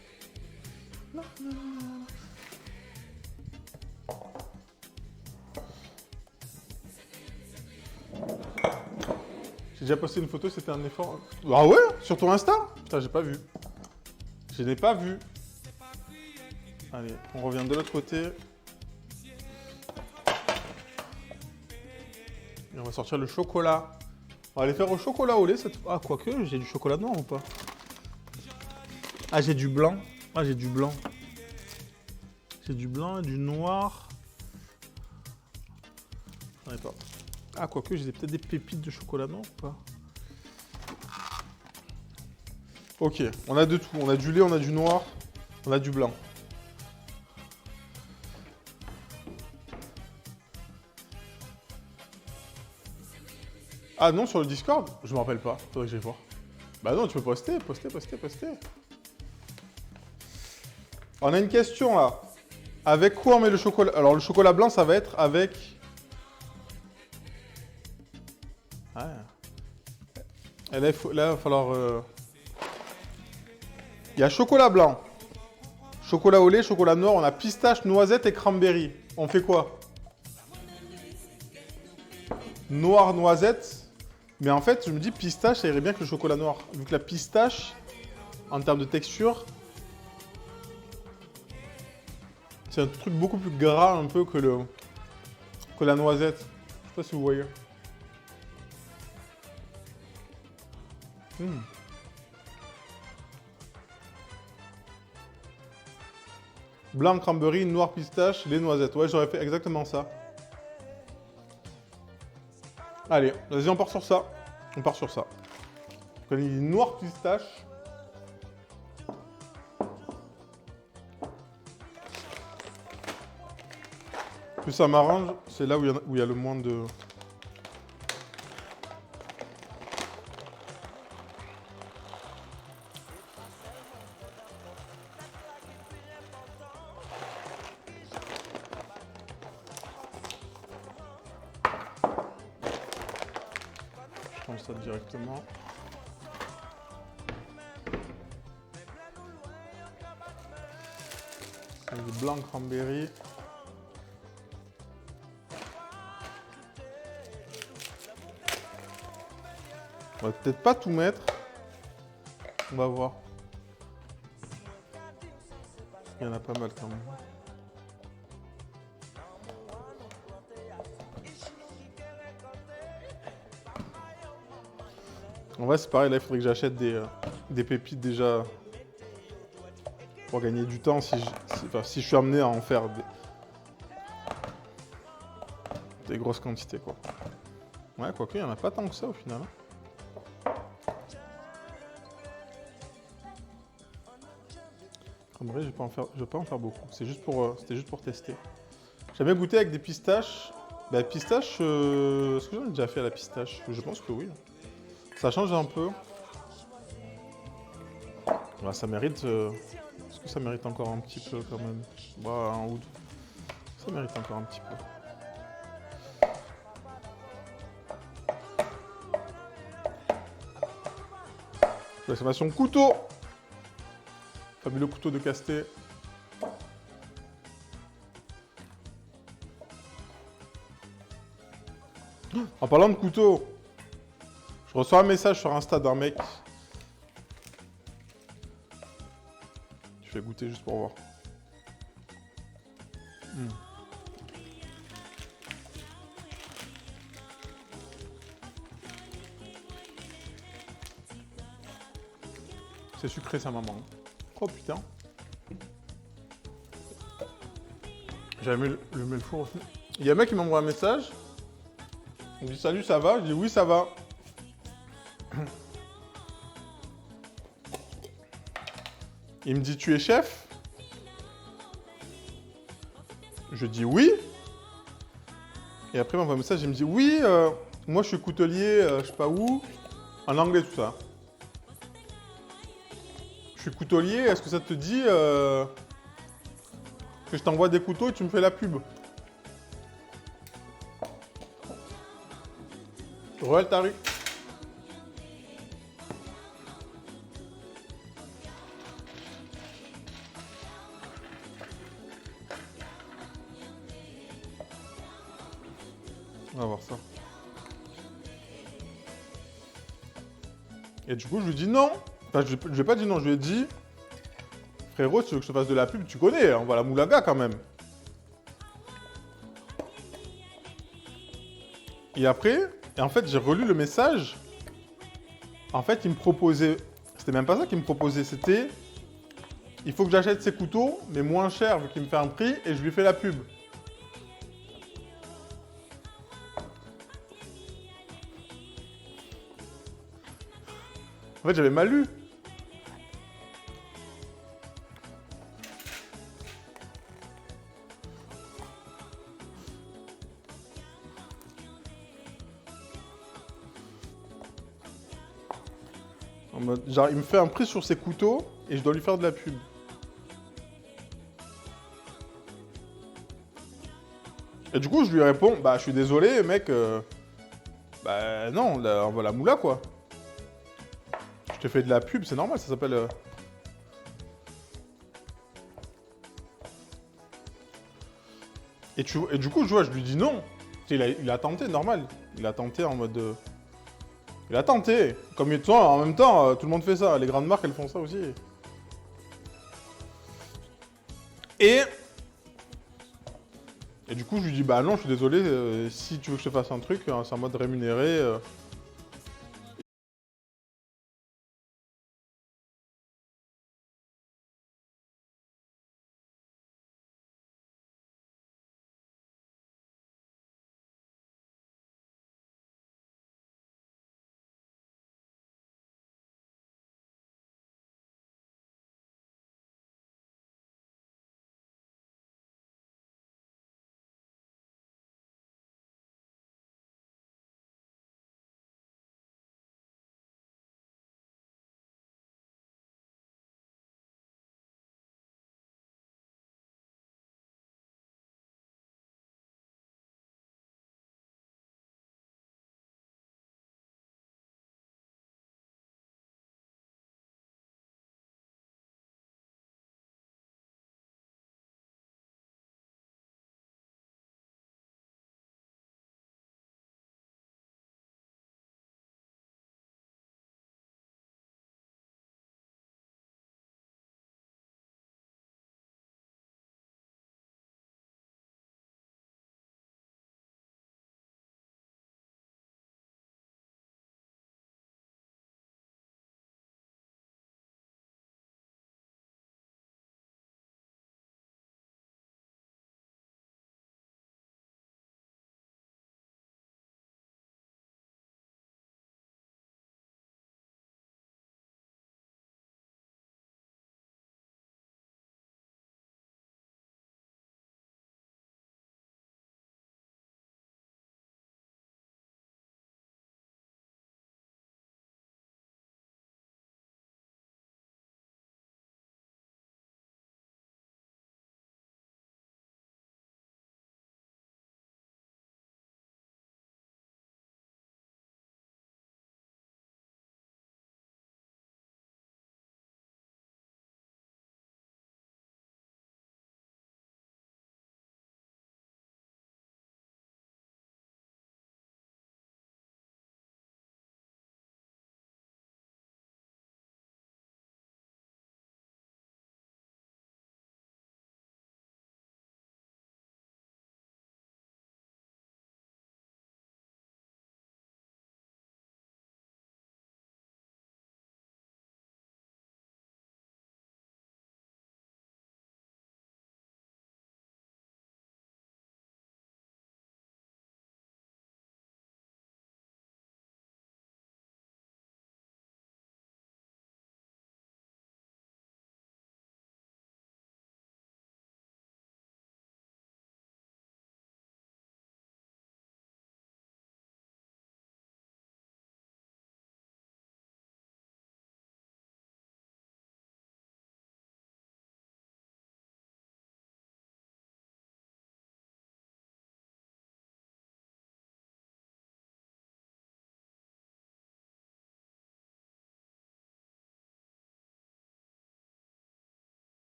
J'ai déjà posté une photo, c'était un effort. Ah ouais? Sur ton Insta? Putain, j'ai pas vu. Je n'ai pas vu. Allez, on revient de l'autre côté. Et on va sortir le chocolat. On va aller faire au chocolat au lait. Cette... Ah, quoique, j'ai du chocolat noir ou pas? Ah, j'ai du blanc. Ah, j'ai du blanc. J'ai du blanc et du noir. J'en ai pas. Ah, quoique, j'ai peut-être des pépites de chocolat noir ou pas? Ok, on a de tout. On a du lait, on a du noir, on a du blanc. Ah non, sur le Discord? Je me rappelle pas. Faudrait que j'aille voir. Bah non, tu peux poster. On a une question là. Avec quoi on met le chocolat? Alors le chocolat blanc, ça va être avec... Ah. Et là, il va falloir... Il y a chocolat blanc, chocolat au lait, chocolat noir, on a pistache, noisette et cranberry. On fait quoi? Noir, noisette. Mais en fait, je me dis pistache, ça irait bien que le chocolat noir. Vu que la pistache, en termes de texture, c'est un truc beaucoup plus gras un peu que la noisette. Je sais pas si vous voyez. Blanc, cranberry, noir, pistache, les noisettes. Ouais, j'aurais fait exactement ça. Allez, vas-y, on part sur ça. On part sur ça. Donc, il est noir, pistache. Plus ça m'arrange, c'est là où il y a le moins de... Je prends ça directement. Du blanc cranberry. On va peut-être pas tout mettre. On va voir. Il y en a pas mal quand même. En vrai, c'est pareil, là, il faudrait que j'achète des pépites déjà pour gagner du temps si je suis amené à en faire des grosses quantités, quoi. Ouais, quoique, il n'y en a pas tant que ça au final. En vrai, je vais pas en faire beaucoup. C'était juste pour tester. J'avais goûté avec des pistaches. Bah, pistache, est-ce que j'en ai déjà fait à la pistache? Je pense que oui. Ça change un peu. Ouais, ça mérite... Est-ce que ça mérite encore un petit peu quand même? Ouais, un ou deux. Ça mérite encore un petit peu. L'exclamation couteau! Fabuleux couteau de Casté. En parlant de couteau, je reçois un message sur Insta d'un mec. Je vais goûter juste pour voir. C'est sucré sa maman. Oh putain. J'avais mis le four aussi. Il y a un mec qui m'envoie un message. Il me dit salut, ça va? Je dis oui, ça va. Il me dit tu es chef? Je dis oui. Et après il m'envoie un message, il me dit oui, moi je suis coutelier, je sais pas où, en anglais tout ça. Je suis coutelier, est-ce que ça te dit que je t'envoie des couteaux et tu me fais la pub? Royal Tari. On va voir ça. Et du coup, je lui dis non. Enfin, je lui ai pas dit non, je lui ai dit frérot, si tu veux que je te fasse de la pub, tu connais, on va à la Moulaga quand même. Et après, en fait, j'ai relu le message. En fait, il me proposait... C'était même pas ça qu'il me proposait, c'était... Il faut que j'achète ces couteaux, mais moins cher, vu qu'il me fait un prix, et je lui fais la pub. En fait, j'avais mal lu. En mode, genre, il me fait un prix sur ses couteaux et je dois lui faire de la pub. Et du coup, je lui réponds, bah, je suis désolé, mec, bah, non, là, on va la moula, quoi. Je t'ai fait de la pub, c'est normal, ça s'appelle... Et du coup, je lui dis non. Il a tenté, normal. Il a tenté en mode... Il a tenté. Comme il en même temps, tout le monde fait ça. Les grandes marques, elles font ça aussi. Et du coup, je lui dis, bah non, je suis désolé, si tu veux que je te fasse un truc, c'est en mode rémunéré.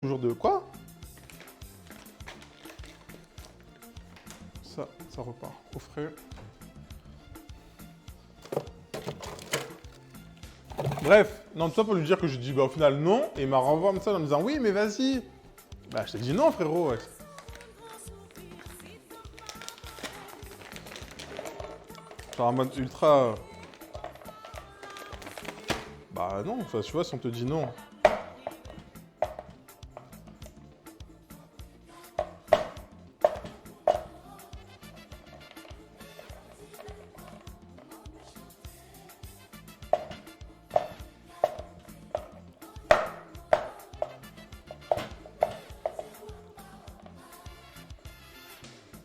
Toujours de quoi? Ça repart au frais. Bref, non, tout ça pour lui dire que je dis bah au final non, et il m'a renvoyé un message en me disant oui mais vas-y. Bah je t'ai dit non frérot. Ouais. Genre en mode ultra... Bah non, enfin, tu vois si on te dit non.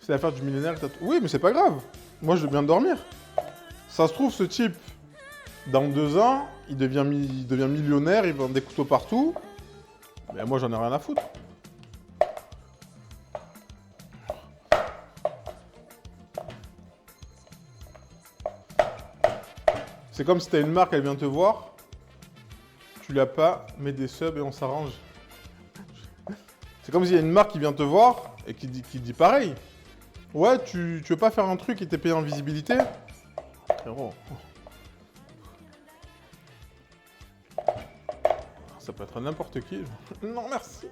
C'est l'affaire du millionnaire que t'as... Oui, mais c'est pas grave. Moi, je veux bien dormir. Ça se trouve, ce type, dans 2 ans, il devient millionnaire, il vend des couteaux partout. Mais moi, j'en ai rien à foutre. C'est comme si t'as une marque, elle vient te voir. Tu l'as pas, mets des subs et on s'arrange. C'est comme s'il y a une marque qui vient te voir et qui dit pareil. Ouais, tu veux pas faire un truc qui t'est payé en visibilité? Frérot. Ça peut être n'importe qui. Non, merci.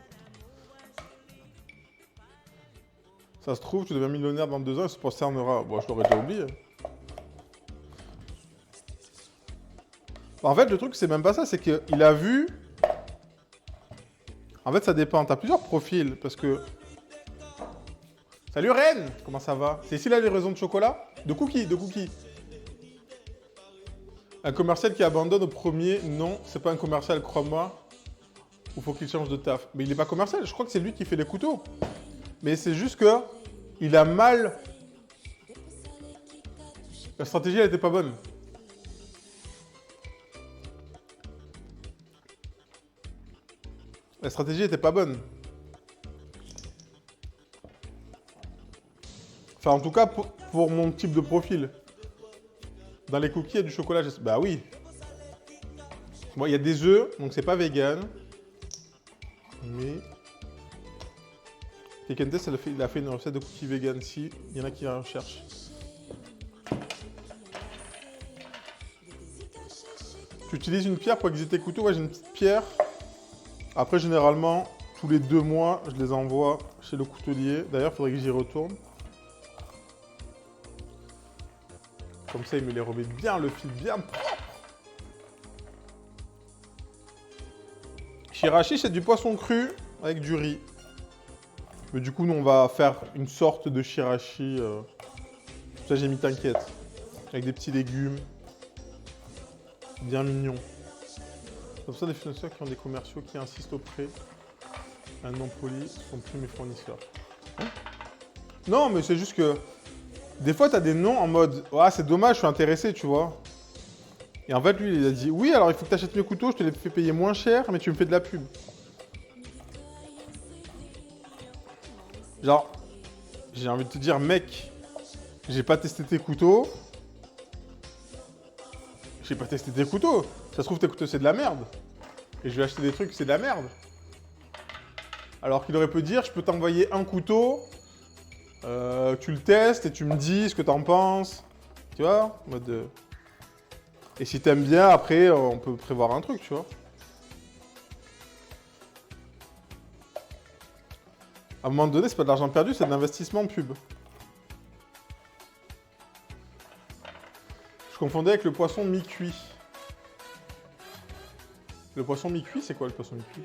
Ça se trouve, tu deviens millionnaire dans 2 ans et ça se concernera. Bon, je l'aurais déjà oublié. En fait, le truc, c'est même pas ça, c'est qu'il a vu... En fait, ça dépend. T'as plusieurs profils, parce que... Salut Reine! Comment ça va? C'est ici la livraison de chocolat? De cookies. Un commercial qui abandonne au premier, non, c'est pas un commercial, crois-moi. Ou faut qu'il change de taf. Mais il est pas commercial, je crois que c'est lui qui fait les couteaux. Mais c'est juste que... Il a mal... La stratégie, elle était pas bonne. La stratégie était pas bonne. Enfin, en tout cas, pour mon type de profil. Dans les cookies, il y a du chocolat. Bah oui. Moi, il y a des œufs, donc c'est pas vegan. Mais... Tekente, il a fait une recette de cookies vegan. Si, il y en a qui en recherchent. Tu utilises une pierre pour aiguiser tes couteaux? Ouais, j'ai une petite pierre. Après, généralement, tous les 2 mois, je les envoie chez le coutelier. D'ailleurs, il faudrait que j'y retourne. Comme ça, il me les remet bien, le fil bien propre. Shirashi, c'est du poisson cru avec du riz. Mais du coup, nous, on va faire une sorte de shirashi. Ça, j'ai mis t'inquiète. Avec des petits légumes. Bien mignons. Comme ça, des financeurs qui ont des commerciaux qui insistent auprès. Un non poli sont plus mes fournisseurs. Non, mais c'est juste que... Des fois, t'as des noms en mode « Ah, c'est dommage, je suis intéressé, tu vois. » Et en fait, lui, il a dit « Oui, alors il faut que t'achètes mes couteaux, je te les fais payer moins cher, mais tu me fais de la pub. » Genre, j'ai envie de te dire « Mec, j'ai pas testé tes couteaux. J'ai pas testé tes couteaux. Ça se trouve, tes couteaux, c'est de la merde. Et je vais acheter des trucs, c'est de la merde. » Alors qu'il aurait pu dire « Je peux t'envoyer un couteau. » tu le testes et tu me dis ce que t'en penses. Tu vois, en mode... Et si t'aimes bien, après, on peut prévoir un truc, tu vois. À un moment donné, c'est pas de l'argent perdu, c'est de l'investissement pub. Je confondais avec le poisson mi-cuit. Le poisson mi-cuit, c'est quoi le poisson mi-cuit?